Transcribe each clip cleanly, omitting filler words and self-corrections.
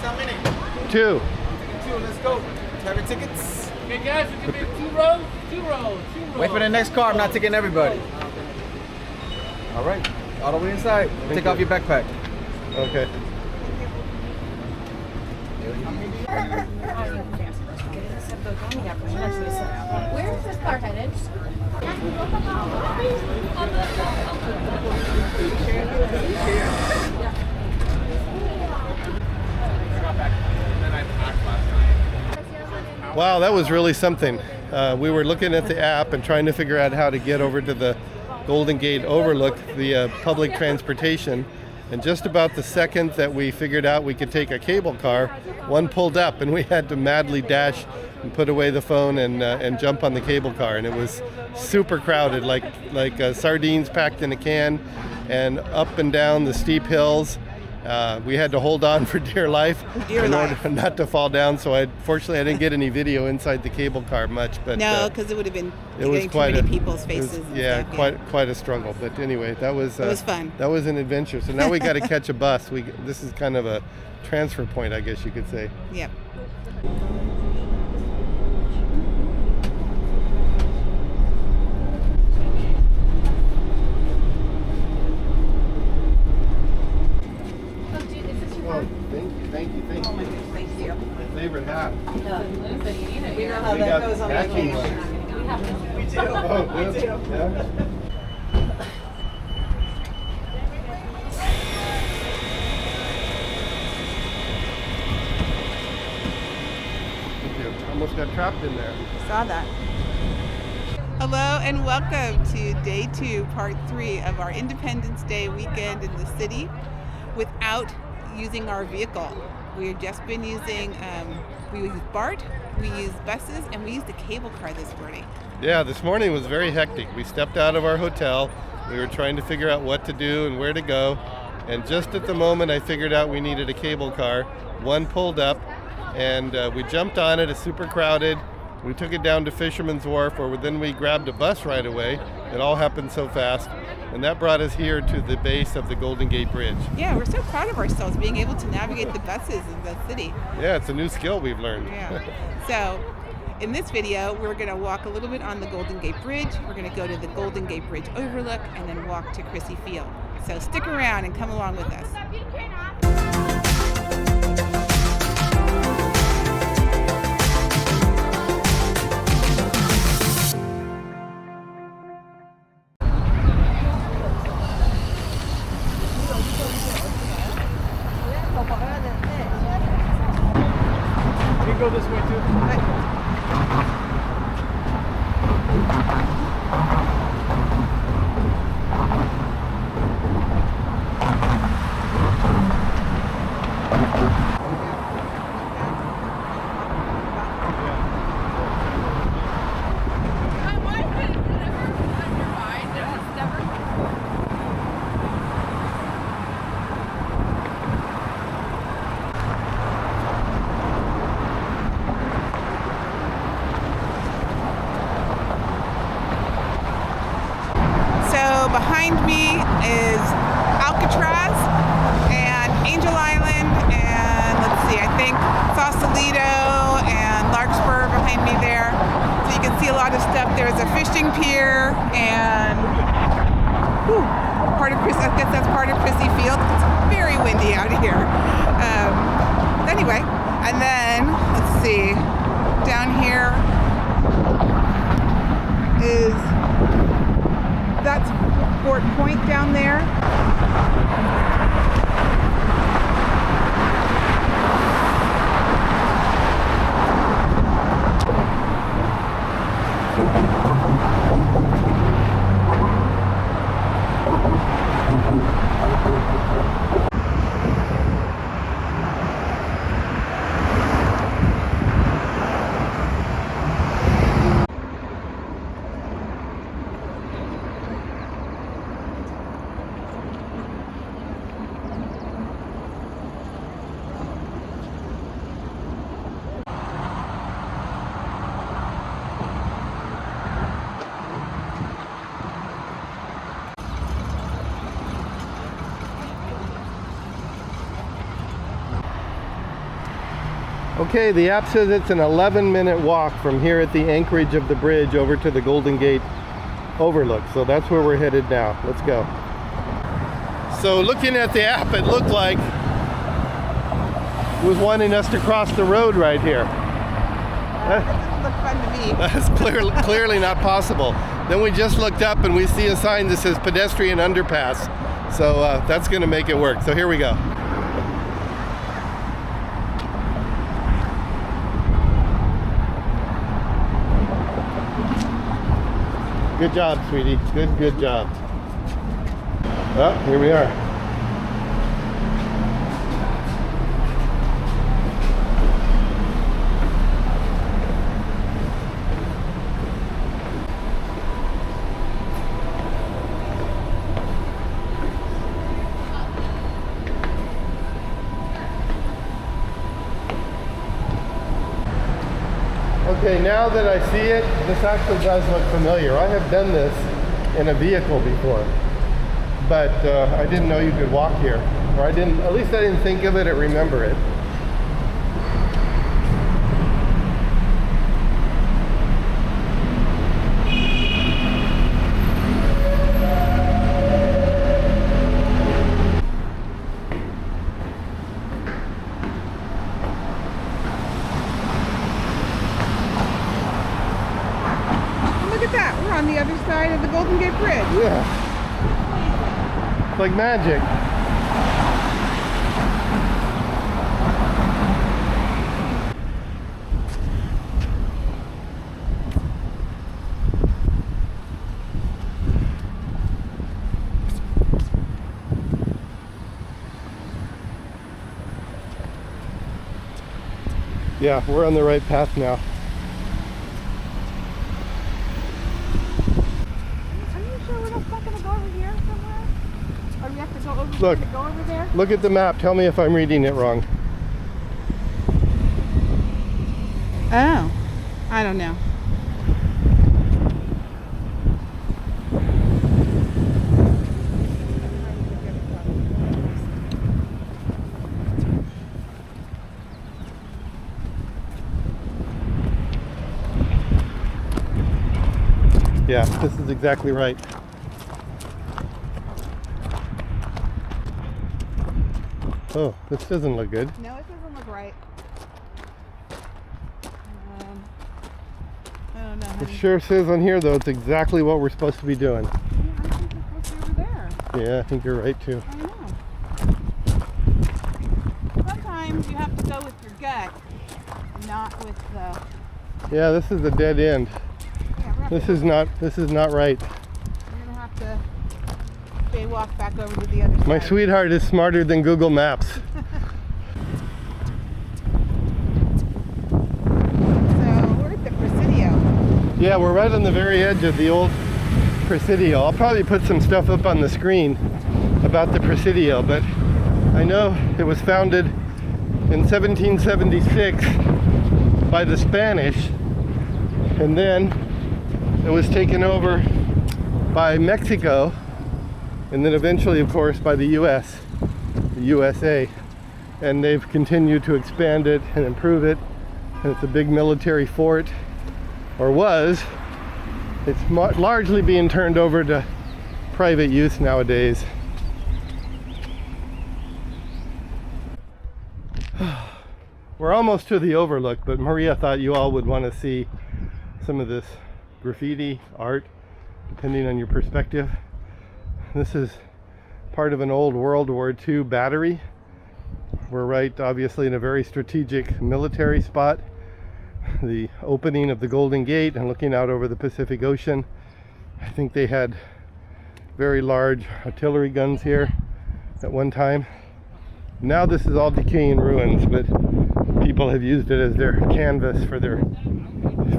how many? 2. Taking 2, let's go. Have your tickets. Okay, guys, we're gonna be 2 rows, 2 rows, 2 rows. Wait for the next car. I'm not taking everybody. All right, all the way inside. Take off your backpack. Okay. Where is this car headed? Wow, that was really something. We were looking at the app and trying to figure out how to get over to the Golden Gate Overlook via public transportation. And just about the second that we figured out we could take a cable car, one pulled up and we had to madly dash and put away the phone and jump on the cable car. And it was super crowded, like sardines packed in a can, and up and down the steep hills. We had to hold on for dear life in order not to fall down. So fortunately I didn't get any video inside the cable car much. But no, because it would have been getting too many people's faces. Quite a struggle. But anyway, that was it was fun. That was an adventure. So now we got to catch a bus. This is kind of a transfer point, I guess you could say. Yep. Thank you. My favorite hat. We know how that goes on vacation. We do. Oh, good. We do. Yeah. Almost got trapped in there. Saw that. Hello and welcome to day 2, part 3 of our Independence Day weekend in the city without using our vehicle. We've just been using, we used BART, we used buses, and we used a cable car this morning. Yeah, this morning was very hectic. We stepped out of our hotel. We were trying to figure out what to do and where to go. And just at the moment I figured out we needed a cable car, one pulled up, and we jumped on it. It's super crowded. We took it down to Fisherman's Wharf, where then we grabbed a bus right away. It all happened so fast. And that brought us here to the base of the Golden Gate Bridge. Yeah, we're so proud of ourselves being able to navigate the buses in the city. Yeah, it's a new skill we've learned. Yeah. So, in this video, we're going to walk a little bit on the Golden Gate Bridge. We're going to go to the Golden Gate Bridge Overlook and then walk to Crissy Field. So stick around and come along with us. Go this way too. Behind me is Alcatraz and Angel Island and let's see, I think Sausalito and Larkspur behind me there. So you can see a lot of stuff. There's a fishing pier and part of Crissy, I guess that's part of Crissy Field. It's very windy out here. Anyway, and then let's see, down here is that's Fort Point down there. Okay, the app says it's an 11-minute walk from here at the anchorage of the bridge over to the Golden Gate Overlook. So that's where we're headed now. Let's go. So looking at the app, it looked like it was wanting us to cross the road right here. That doesn't look fun to me. That's clearly not possible. Then we just looked up and we see a sign that says pedestrian underpass. So that's going to make it work. So here we go. Good job, sweetie. Good job. Oh, here we are. Okay, now that I see it, this actually does look familiar. I have done this in a vehicle before, but I didn't know you could walk here. Or at least I didn't think of it or remember it. We're on the other side of the Golden Gate Bridge. Yeah. It's like magic. Yeah, we're on the right path now. Look, go over there? Look at the map. Tell me if I'm reading it wrong. Oh, I don't know. Yeah, this is exactly right. Oh, this doesn't look good. No, it doesn't look right. I don't know. It sure says on here, though, it's exactly what we're supposed to be doing. Yeah, I think it's supposed to be over there. Yeah, I think you're right, too. I know. Sometimes you have to go with your gut, not with the... Yeah, this is a dead end. Yeah, This is not right. We're going to have to walk back over to the other side. My sweetheart is smarter than Google Maps. So we're at the Presidio. Yeah, we're right on the very edge of the old Presidio. I'll probably put some stuff up on the screen about the Presidio, but I know it was founded in 1776 by the Spanish, and then it was taken over by Mexico, and then eventually, of course, by the the USA, and they've continued to expand it and improve it, and it's a big military fort, or was. It's largely being turned over to private use nowadays. We're almost to the Overlook, but Maria thought you all would want to see some of this graffiti art, depending on your perspective. This is part of an old World War II battery. We're right, obviously, in a very strategic military spot. The opening of the Golden Gate and looking out over the Pacific Ocean. I think they had very large artillery guns here at one time. Now this is all decaying ruins, but people have used it as their canvas for their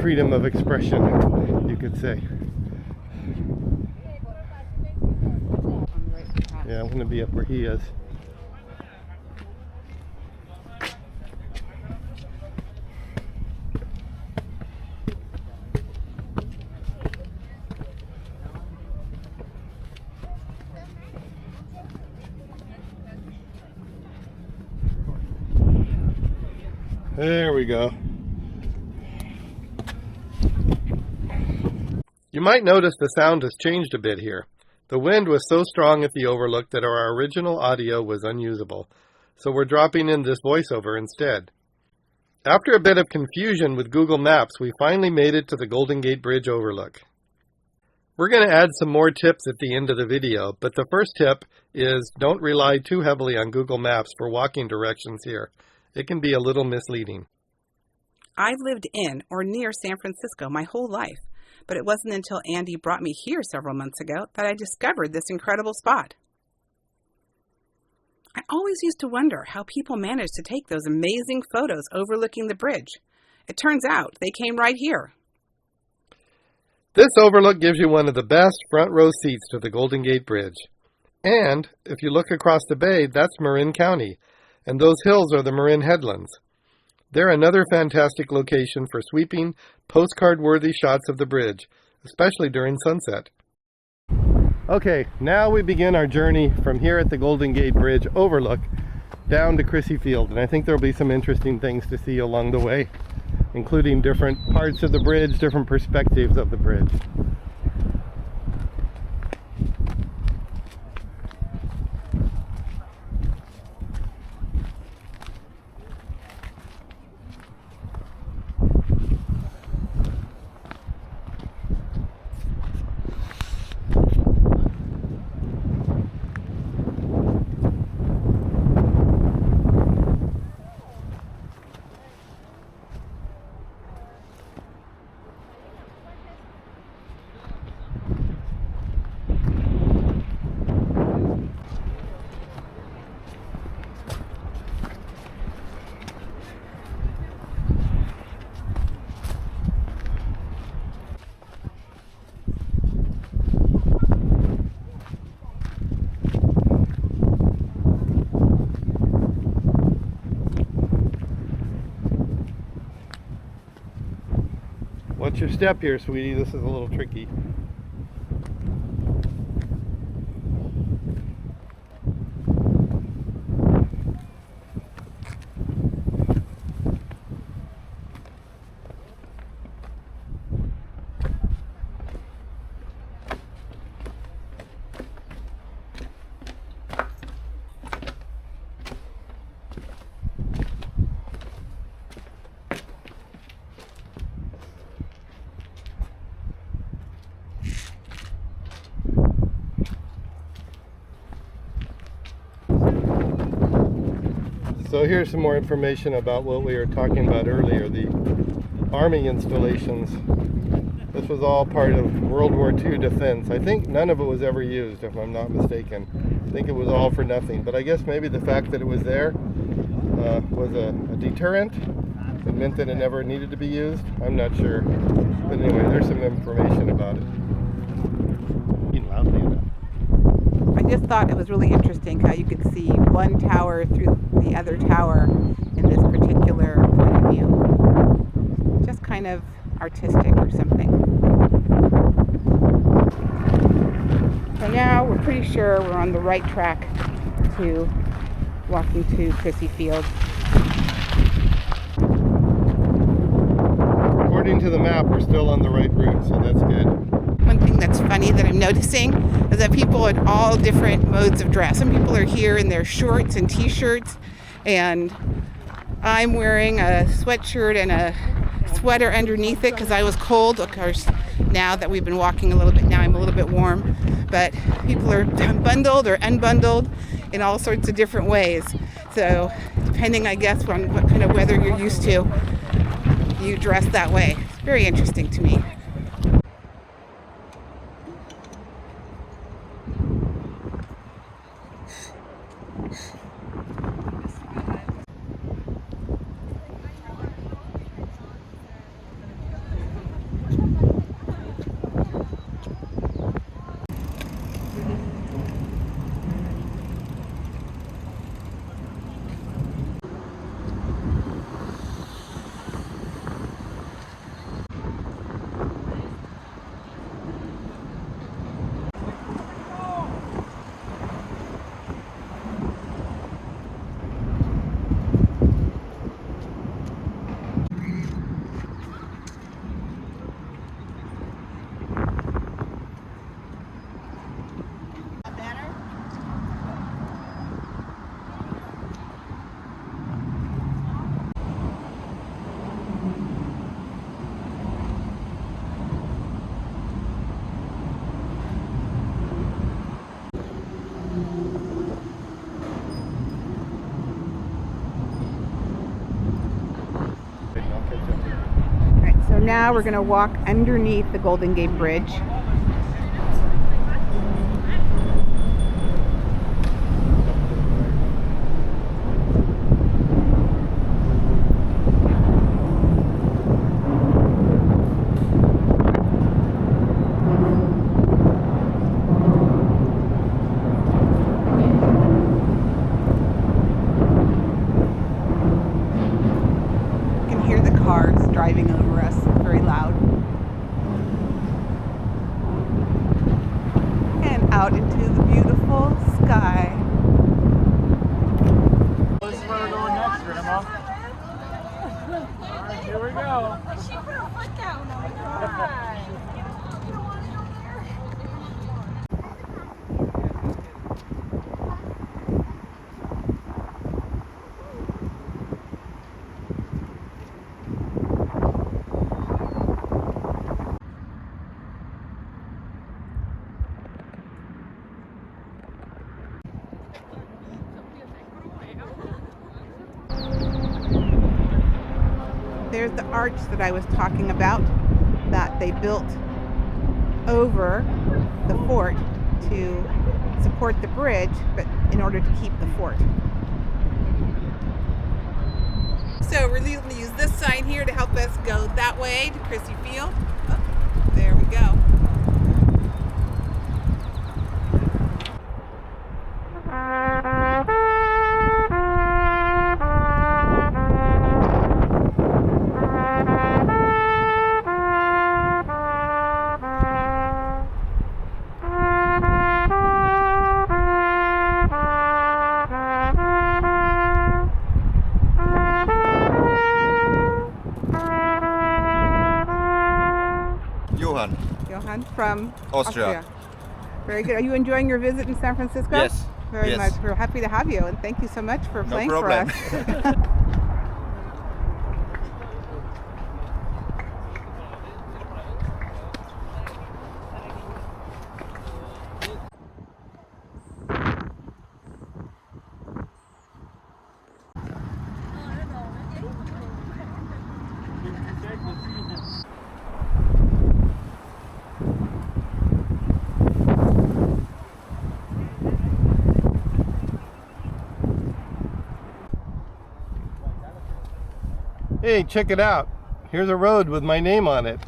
freedom of expression, you could say. Yeah, I'm going to be up where he is. There we go. You might notice the sound has changed a bit here. The wind was so strong at the overlook that our original audio was unusable, so we're dropping in this voiceover instead. After a bit of confusion with Google Maps, we finally made it to the Golden Gate Bridge overlook. We're going to add some more tips at the end of the video, but the first tip is don't rely too heavily on Google Maps for walking directions here. It can be a little misleading. I've lived in or near San Francisco my whole life, but it wasn't until Andy brought me here several months ago that I discovered this incredible spot. I always used to wonder how people managed to take those amazing photos overlooking the bridge. It turns out they came right here. This overlook gives you one of the best front row seats to the Golden Gate Bridge. And if you look across the bay, that's Marin County, and those hills are the Marin Headlands. They're another fantastic location for sweeping, postcard-worthy shots of the bridge, especially during sunset. Okay, now we begin our journey from here at the Golden Gate Bridge overlook down to Crissy Field, and I think there'll be some interesting things to see along the way, including different parts of the bridge, different perspectives of the bridge. Watch your step here, sweetie. This is a little tricky. So here's some more information about what we were talking about earlier, the Army installations. This was all part of World War II defense. I think none of it was ever used, if I'm not mistaken. I think it was all for nothing. But I guess maybe the fact that it was there was a deterrent. It meant that it never needed to be used. I'm not sure. But anyway, there's some information about it. Loudly enough. I just thought it was really interesting how you could see one tower through the other tower in this particular point of view. Just kind of artistic or something. So now we're pretty sure we're on the right track to walking to Crissy Field. According to the map, we're still on the right route, so that's good. One thing that's funny that I'm noticing is that people in all different modes of dress. Some people are here in their shorts and t-shirts, and I'm wearing a sweatshirt and a sweater underneath it because I was cold. Of course, now that we've been walking a little bit, now I'm a little bit warm. But people are bundled or unbundled in all sorts of different ways. So depending, I guess, on what kind of weather you're used to, you dress that way. It's very interesting to me. now we're going to walk underneath the Golden Gate Bridge. Cars driving over us, very loud. And out into the beautiful sky. This is where we're going next, Grandma. Alright, here we go. She put her foot down. Oh my God. You don't want to go there. There's the arch that I was talking about that they built over the fort to support the bridge, but in order to keep the fort. So we're going to use this sign here to help us go that way to Crissy Field. Oh, there we go. Johann from Austria. Very good. Are you enjoying your visit in San Francisco? Yes. Very Yes. much. We're happy to have you, and thank you so much for playing for problem. us. Hey, check it out. Here's a road with my name on it.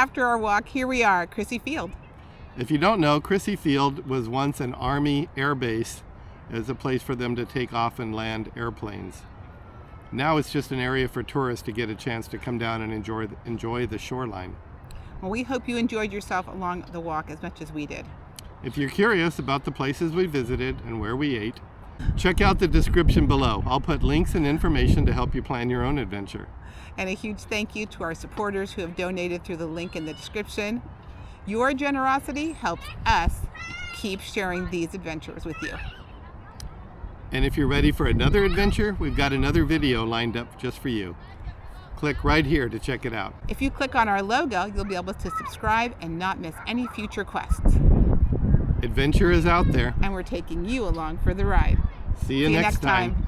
after our walk, here we are at Crissy Field. If you don't know, Crissy Field was once an Army air base as a place for them to take off and land airplanes. Now it's just an area for tourists to get a chance to come down and enjoy the shoreline. Well, we hope you enjoyed yourself along the walk as much as we did. If you're curious about the places we visited and where we ate, check out the description below. I'll put links and information to help you plan your own adventure. And a huge thank you to our supporters who have donated through the link in the description. Your generosity helps us keep sharing these adventures with you. And if you're ready for another adventure, we've got another video lined up just for you. Click right here to check it out. If you click on our logo, you'll be able to subscribe and not miss any future quests. Adventure is out there. And we're taking you along for the ride. See you next time.